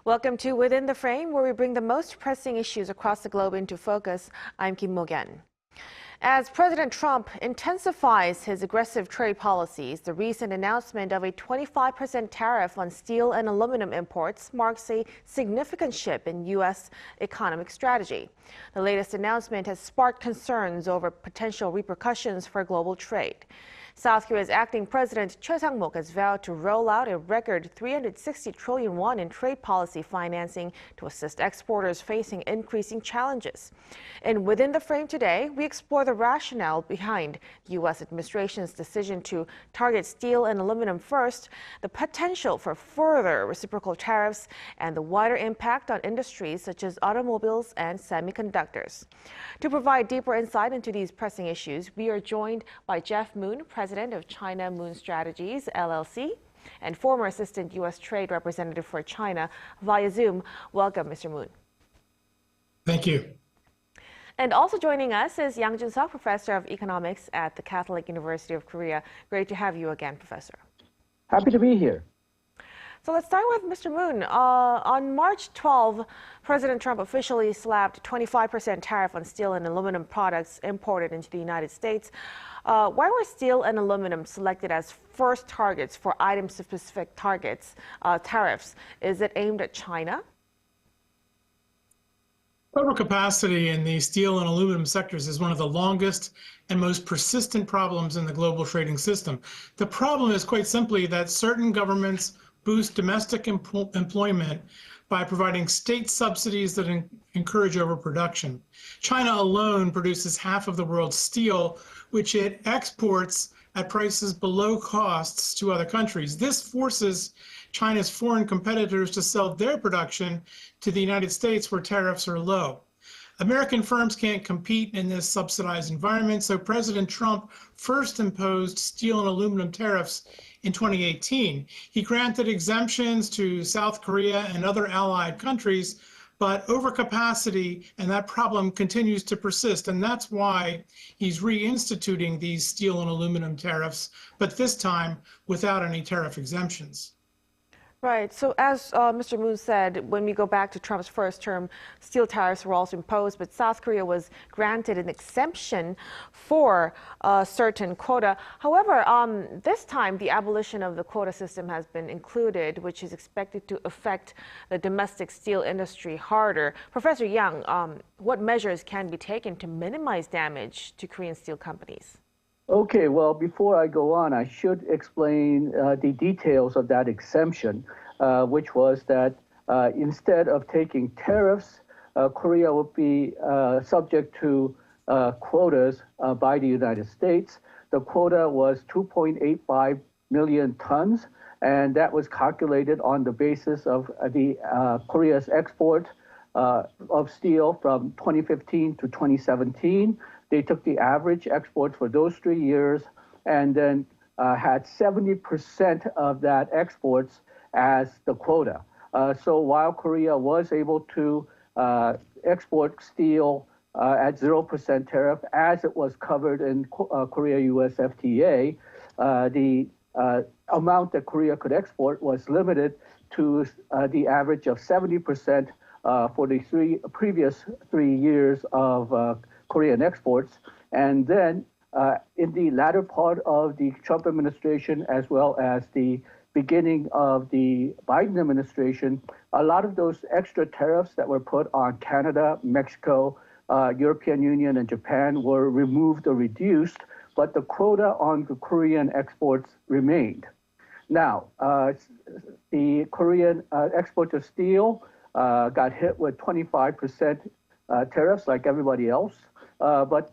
Welcome to Within the Frame, where we bring the most pressing issues across the globe into focus. I'm Kim Mok-yeon. As President Trump intensifies his aggressive trade policies, the recent announcement of a 25% tariff on steel and aluminum imports marks a significant shift in U.S. economic strategy. The latest announcement has sparked concerns over potential repercussions for global trade. South Korea's acting president Choi Sang-mok has vowed to roll out a record 360 trillion won in trade policy financing to assist exporters facing increasing challenges. And Within the Frame today, we explore the rationale behind the U.S. administration's decision to target steel and aluminum first, the potential for further reciprocal tariffs, and the wider impact on industries such as automobiles and semiconductors. To provide deeper insight into these pressing issues, we are joined by Jeff Moon, President of China Moon Strategies, LLC, and former Assistant U.S. Trade Representative for China via Zoom. Welcome, Mr. Moon. Thank you. And also joining us is Yang Jun-seok, Professor of Economics at the Catholic University of Korea. Great to have you again, Professor. Happy to be here. So let's start with Mr. Moon. On March 12, President Trump officially slapped 25% tariff on steel and aluminum products imported into the United States. Why were steel and aluminum selected as first targets for item-specific tariffs? Is it aimed at China? Overcapacity in the steel and aluminum sectors is one of the longest and most persistent problems in the global trading system. The problem is quite simply that certain governments boost domestic employment by providing state subsidies that encourage overproduction. China alone produces half of the world's steel, which it exports at prices below costs to other countries. This forces China's foreign competitors to sell their production to the United States where tariffs are low. American firms can't compete in this subsidized environment, so President Trump first imposed steel and aluminum tariffs in 2018. He granted exemptions to South Korea and other allied countries, but overcapacity and that problem continues to persist, and that's why he's reinstituting these steel and aluminum tariffs, but this time without any tariff exemptions. Right. So as Mr. Moon said, when we go back to Trump's first term, steel tariffs were also imposed, but South Korea was granted an exemption for a certain quota. However, this time the abolition of the quota system has been included, which is expected to affect the domestic steel industry harder. Professor Yang, what measures can be taken to minimize damage to Korean steel companies? Okay, well, before I go on, I should explain the details of that exemption, which was that instead of taking tariffs, Korea would be subject to quotas by the United States. The quota was 2.85 million tons, and that was calculated on the basis of Korea's export of steel from 2015 to 2017. They took the average exports for those 3 years and then had 70% of that exports as the quota. So while Korea was able to export steel at 0% tariff, as it was covered in Korea-US FTA, the amount that Korea could export was limited to the average of 70% for the previous 3 years of Korean exports. And then in the latter part of the Trump administration, as well as the beginning of the Biden administration, a lot of those extra tariffs that were put on Canada, Mexico, European Union, and Japan were removed or reduced, but the quota on the Korean exports remained. Now, the Korean export of steel got hit with 25% tariffs like everybody else. But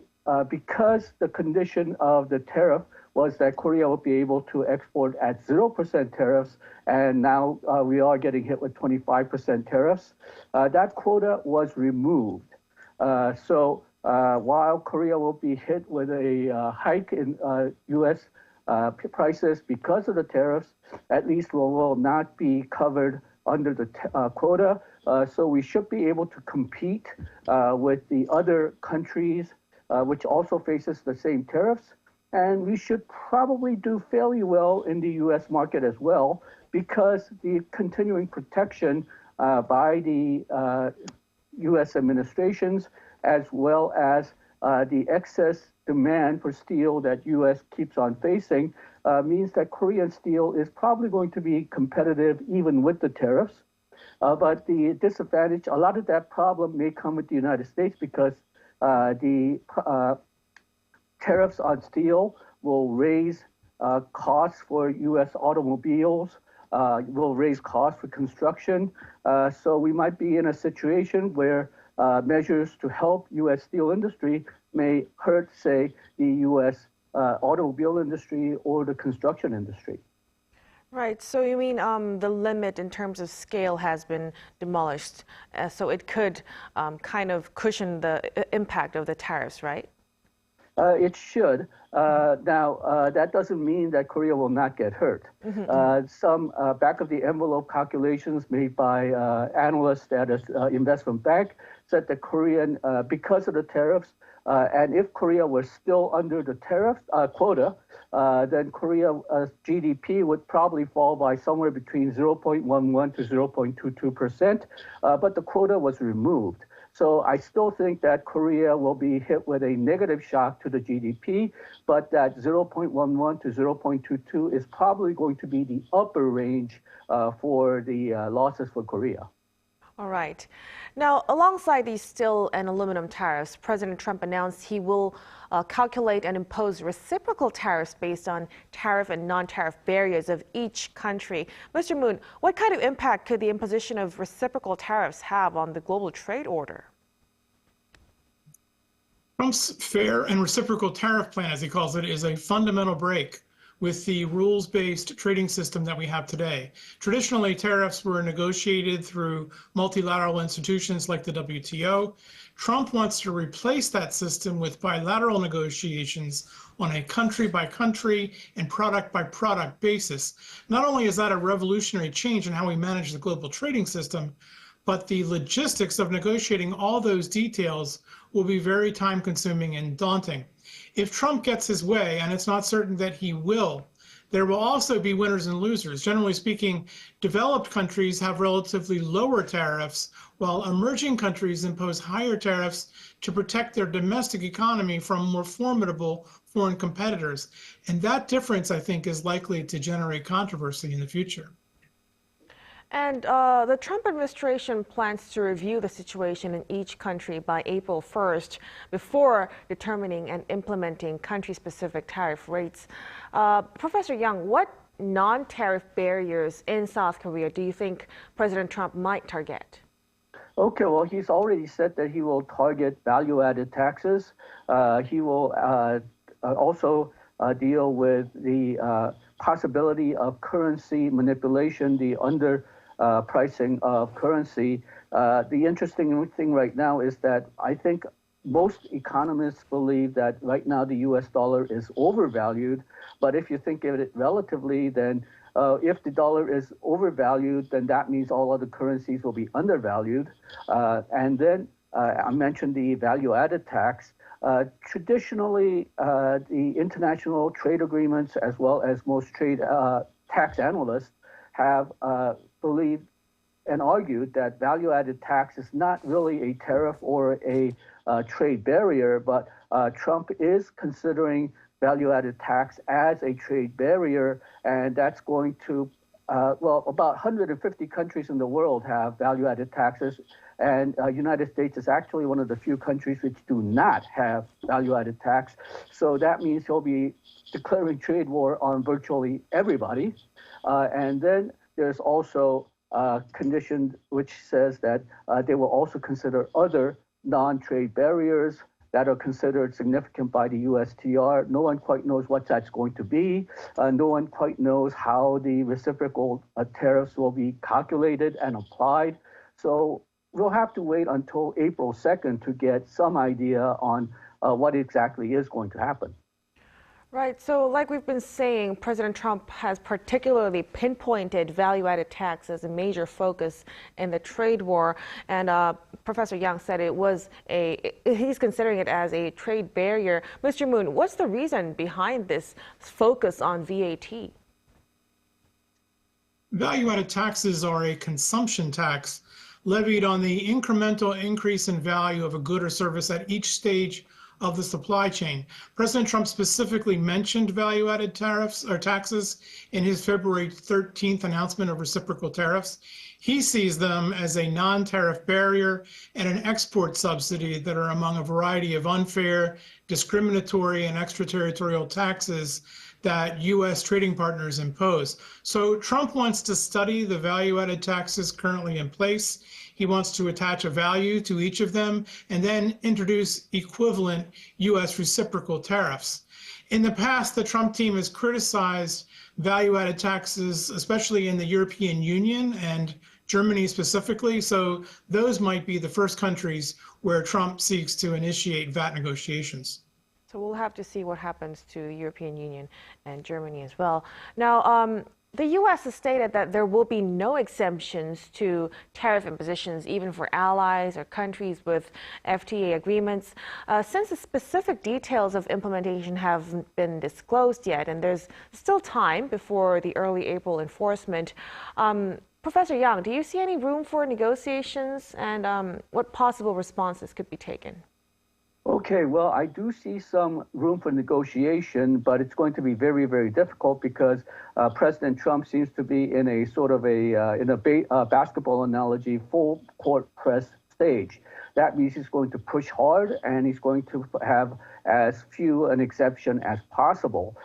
because the condition of the tariff was that Korea would be able to export at 0% tariffs, and now we are getting hit with 25% tariffs, that quota was removed. So while Korea will be hit with a hike in U.S. Prices because of the tariffs, at least we will not be covered under the quota. So we should be able to compete with the other countries which also faces the same tariffs. And we should probably do fairly well in the U.S. market as well, because the continuing protection by the U.S. administrations, as well as the excess demand for steel that U.S. keeps on facing, means that Korean steel is probably going to be competitive even with the tariffs. But the disadvantage, a lot of that problem may come with the United States because the tariffs on steel will raise costs for U.S. automobiles, will raise costs for construction. So we might be in a situation where measures to help U.S. steel industry may hurt, say, the U.S. Automobile industry or the construction industry. Right. So you mean the limit in terms of scale has been demolished, so it could kind of cushion the impact of the tariffs, right? It should. Now, that doesn't mean that Korea will not get hurt. Some back-of-the-envelope calculations made by analysts at an investment bank said that Korean, because of the tariffs, and if Korea were still under the tariff quota, then Korea's GDP would probably fall by somewhere between 0.11 to 0.22%, but the quota was removed. So I still think that Korea will be hit with a negative shock to the GDP, but that 0.11 to 0.22 is probably going to be the upper range for the losses for Korea. All right. Now, alongside these steel and aluminum tariffs, President Trump announced he will calculate and impose reciprocal tariffs based on tariff and non-tariff barriers of each country. Mr. Moon, what kind of impact could the imposition of reciprocal tariffs have on the global trade order? Trump's fair and reciprocal tariff plan, as he calls it, is a fundamental break with the rules-based trading system that we have today. Traditionally, tariffs were negotiated through multilateral institutions like the WTO. Trump wants to replace that system with bilateral negotiations on a country-by-country and product-by-product basis. Not only is that a revolutionary change in how we manage the global trading system, but the logistics of negotiating all those details will be very time-consuming and daunting. If Trump gets his way, and it's not certain that he will, there will also be winners and losers. Generally speaking, developed countries have relatively lower tariffs, while emerging countries impose higher tariffs to protect their domestic economy from more formidable foreign competitors. And that difference, I think, is likely to generate controversy in the future. And the Trump administration plans to review the situation in each country by April 1st before determining and implementing country-specific tariff rates. Professor Young, what non-tariff barriers in South Korea do you think President Trump might target? Okay, well, he's already said that he will target value-added taxes. He will also deal with the possibility of currency manipulation, the pricing of currency. The interesting thing right now is that I think most economists believe that right now the US dollar is overvalued. But if you think of it relatively, then if the dollar is overvalued, then that means all other currencies will be undervalued. And then I mentioned the value-added tax. Traditionally, the international trade agreements, as well as most trade tax analysts, have believed and argued that value-added tax is not really a tariff or a trade barrier, but Trump is considering value-added tax as a trade barrier, and that's going to, well, about 150 countries in the world have value-added taxes, and United States is actually one of the few countries which do not have value-added tax. So that means he'll be declaring trade war on virtually everybody. And then there's also a condition which says that they will also consider other non-trade barriers that are considered significant by the USTR. No one quite knows what that's going to be. No one quite knows how the reciprocal tariffs will be calculated and applied. So we'll have to wait until April 2nd to get some idea on what exactly is going to happen. Right. So like we've been saying, President Trump has particularly pinpointed value-added tax as a major focus in the trade war. And Professor Yang said he's considering it as a trade barrier. Mr. Moon, what's the reason behind this focus on VAT? Value-added taxes are a consumption tax levied on the incremental increase in value of a good or service at each stage of the supply chain. President Trump specifically mentioned value-added tariffs or taxes in his February 13th announcement of reciprocal tariffs. He sees them as a non-tariff barrier and an export subsidy that are among a variety of unfair, discriminatory, and extraterritorial taxes that U.S. trading partners impose. So Trump wants to study the value-added taxes currently in place. He wants to attach a value to each of them and then introduce equivalent U.S. reciprocal tariffs. In the past, the Trump team has criticized value-added taxes, especially in the European Union and Germany specifically. So those might be the first countries where Trump seeks to initiate VAT negotiations. So we'll have to see what happens to the European Union and Germany as well. Now, the U.S. has stated that there will be no exemptions to tariff impositions, even for allies or countries with FTA agreements. Since the specific details of implementation haven't been disclosed yet, and there's still time before the early April enforcement, Professor Yang, do you see any room for negotiations, and what possible responses could be taken? Okay, well, I do see some room for negotiation, but it's going to be very, very difficult because President Trump seems to be in a sort of a basketball analogy, full court press stage. That means he's going to push hard and he's going to have as few an exception as possible.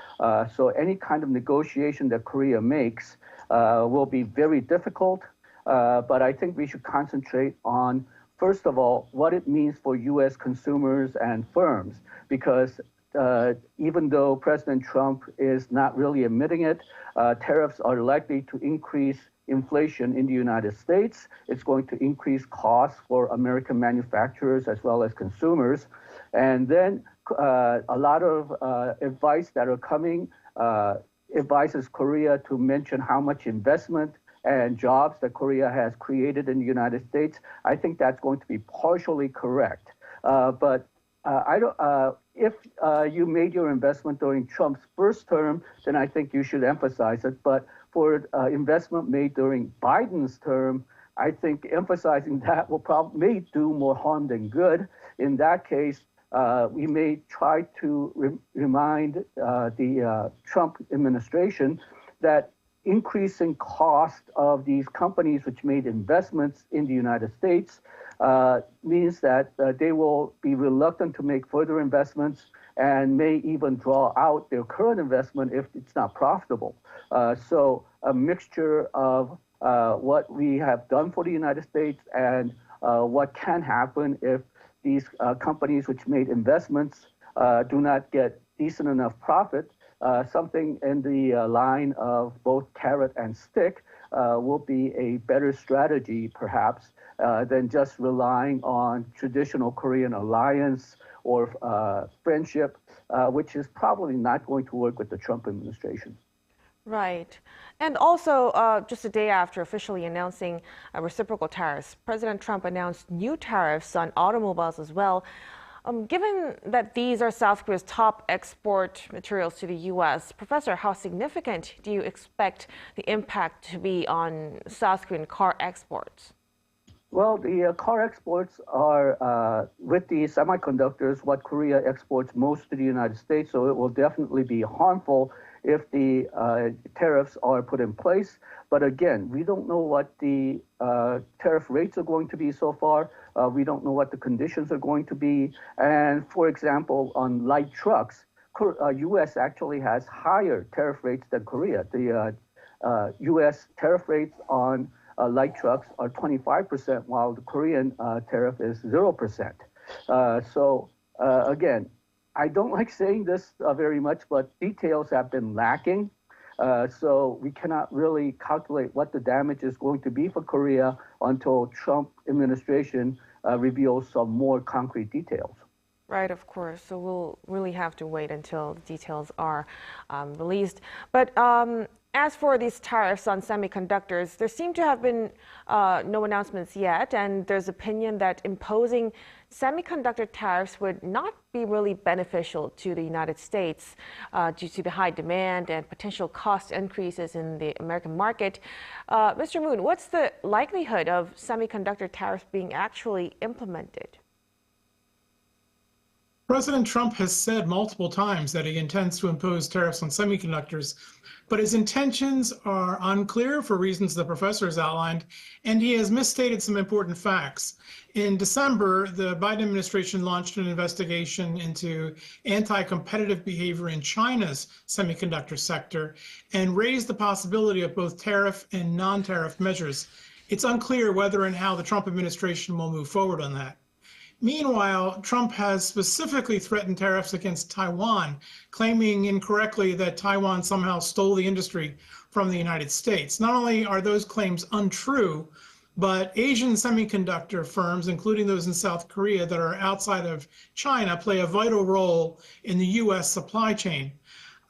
So any kind of negotiation that Korea makes will be very difficult, but I think we should concentrate on, first of all, what it means for U.S. consumers and firms, because even though President Trump is not really admitting it, tariffs are likely to increase inflation in the United States. It's going to increase costs for American manufacturers as well as consumers. And then a lot of advice that are coming advises Korea to mention how much investment and jobs that Korea has created in the United States. I think that's going to be partially correct. But if you made your investment during Trump's first term, then I think you should emphasize it. But for investment made during Biden's term, I think emphasizing that may do more harm than good. In that case, we may try to remind the Trump administration that increasing cost of these companies which made investments in the United States means that they will be reluctant to make further investments and may even draw out their current investment if it's not profitable. So a mixture of what we have done for the United States and what can happen if these companies which made investments do not get decent enough profit. Something in the line of both carrot and stick will be a better strategy, perhaps, than just relying on traditional Korean alliance or friendship, which is probably not going to work with the Trump administration. Right. And also, just a day after officially announcing reciprocal tariffs, President Trump announced new tariffs on automobiles as well. Given that these are South Korea's top export materials to the U.S., Professor, how significant do you expect the impact to be on South Korean car exports? Well, the car exports are, with the semiconductors, what Korea exports most to the United States, so it will definitely be harmful if the tariffs are put in place. But again, we don't know what the tariff rates are going to be so far. We don't know what the conditions are going to be. And for example, on light trucks, U.S. actually has higher tariff rates than Korea. The U.S. tariff rates on light trucks are 25%, while the Korean tariff is 0%. So again, I don't like saying this very much, but details have been lacking. So we cannot really calculate what the damage is going to be for Korea until Trump administration reveals some more concrete details. Right, of course. So we'll really have to wait until the details are released. But As for these tariffs on semiconductors, there seem to have been no announcements yet, and there's opinion that imposing semiconductor tariffs would not be really beneficial to the United States due to the high demand and potential cost increases in the American market. Mr. Moon, what's the likelihood of semiconductor tariffs being actually implemented? President Trump has said multiple times that he intends to impose tariffs on semiconductors, but his intentions are unclear for reasons the professor has outlined, and he has misstated some important facts. In December, the Biden administration launched an investigation into anti-competitive behavior in China's semiconductor sector and raised the possibility of both tariff and non-tariff measures. It's unclear whether and how the Trump administration will move forward on that. Meanwhile, Trump has specifically threatened tariffs against Taiwan, claiming incorrectly that Taiwan somehow stole the industry from the United States. Not only are those claims untrue, but Asian semiconductor firms, including those in South Korea that are outside of China, play a vital role in the U.S. supply chain.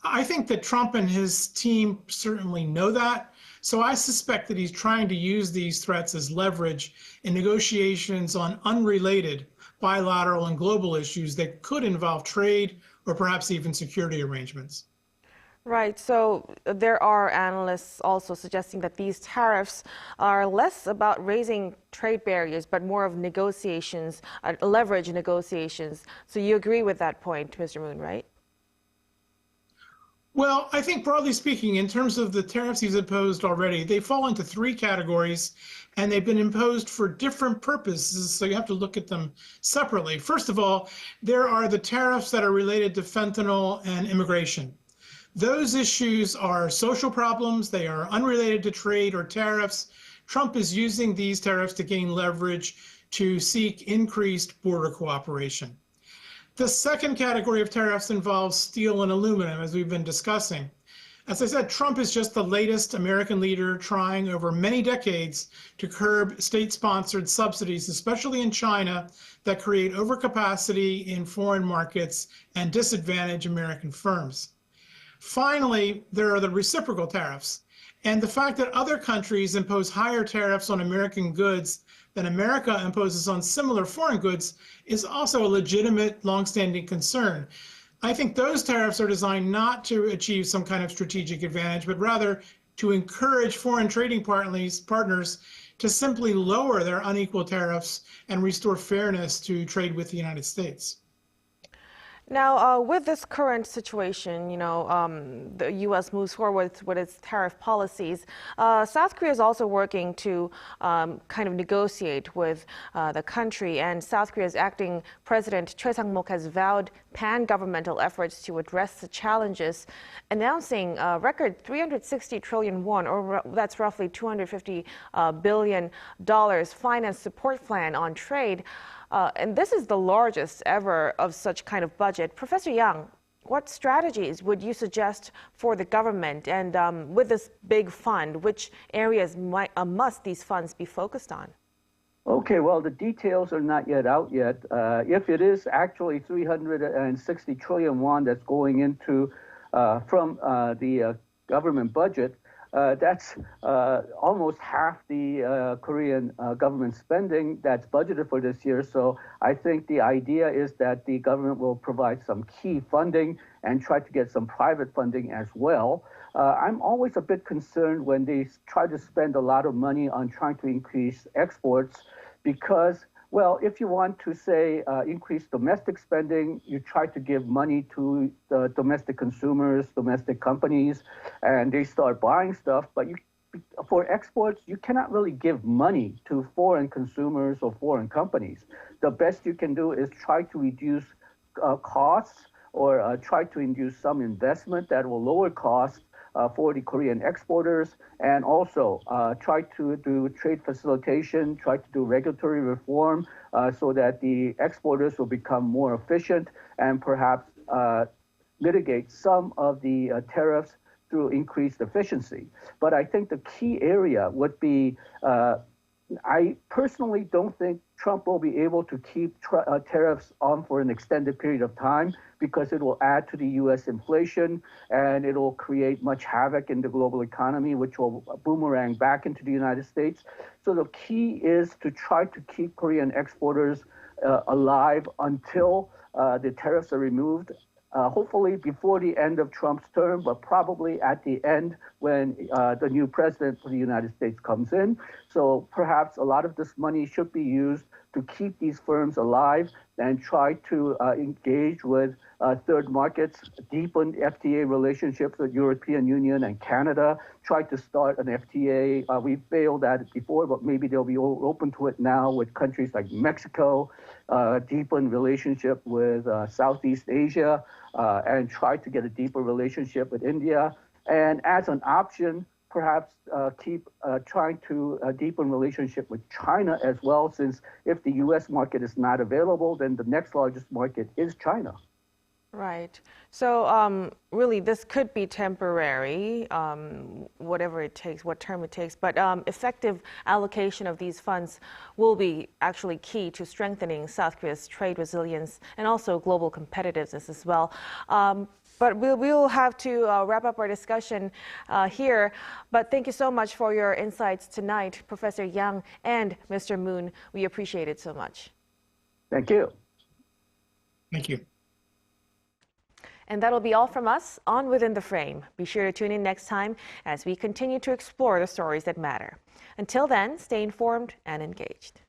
I think that Trump and his team certainly know that. So I suspect that he's trying to use these threats as leverage in negotiations on unrelated bilateral and global issues that could involve trade or perhaps even security arrangements. Right. So there are analysts also suggesting that these tariffs are less about raising trade barriers, but more of negotiations, leverage negotiations. So you agree with that point, Mr. Moon, right? Well, I think broadly speaking, in terms of the tariffs he's imposed already, they fall into three categories, and they've been imposed for different purposes, so you have to look at them separately. First of all, there are the tariffs that are related to fentanyl and immigration. Those issues are social problems. They are unrelated to trade or tariffs. Trump is using these tariffs to gain leverage to seek increased border cooperation. The second category of tariffs involves steel and aluminum, as we've been discussing. As I said, Trump is just the latest American leader trying over many decades to curb state-sponsored subsidies, especially in China, that create overcapacity in foreign markets and disadvantage American firms. Finally, there are the reciprocal tariffs. And the fact that other countries impose higher tariffs on American goods than America imposes on similar foreign goods is also a legitimate, longstanding concern. I think those tariffs are designed not to achieve some kind of strategic advantage, but rather to encourage foreign trading partners to simply lower their unequal tariffs and restore fairness to trade with the United States. Now, with this current situation, the U.S. moves forward with its tariff policies. South Korea is also working to kind of negotiate with the country, and South Korea's acting president Choi Sang-mok has vowed pan-governmental efforts to address the challenges, announcing a record 360 trillion won, or that's roughly $250 billion finance support plan on trade. And this is the largest ever of such kind of budget. Professor Yang, what strategies would you suggest for the government? And with this big fund, which areas must these funds be focused on? Okay, well, the details are not yet out yet. If it is actually 360 trillion won that's going into from the government budget, that's almost half the Korean government spending that's budgeted for this year. So I think the idea is that the government will provide some key funding and try to get some private funding as well. I'm always a bit concerned when they try to spend a lot of money on trying to increase exports because, well, if you want to say increase domestic spending, you try to give money to the domestic consumers, domestic companies, and they start buying stuff. But for exports, you cannot really give money to foreign consumers or foreign companies. The best you can do is try to reduce costs or try to induce some investment that will lower costs for the Korean exporters, and also try to do trade facilitation, try to do regulatory reform so that the exporters will become more efficient and perhaps mitigate some of the tariffs through increased efficiency. But I think the key area would be I personally don't think Trump will be able to keep tariffs on for an extended period of time because it will add to the U.S. inflation and it will create much havoc in the global economy, which will boomerang back into the United States. So the key is to try to keep Korean exporters alive until the tariffs are removed. Hopefully before the end of Trump's term, but probably at the end when the new president of the United States comes in. So perhaps a lot of this money should be used to keep these firms alive and try to engage with third markets, deepen FTA relationships with European Union and Canada, try to start an FTA. We failed at it before, but maybe they'll be open to it now with countries like Mexico, deepen relationship with Southeast Asia, and try to get a deeper relationship with India. And as an option, perhaps keep trying to deepen relationship with China as well, since if the U.S. market is not available, then the next largest market is China. Right. So really, this could be temporary, whatever it takes, what term it takes. But effective allocation of these funds will be actually key to strengthening South Korea's trade resilience and also global competitiveness as well. But we'll have to wrap up our discussion here. But thank you so much for your insights tonight, Professor Yang and Mr. Moon. We appreciate it so much. Thank you. Thank you. And that'll be all from us on Within the Frame. Be sure to tune in next time as we continue to explore the stories that matter. Until then, stay informed and engaged.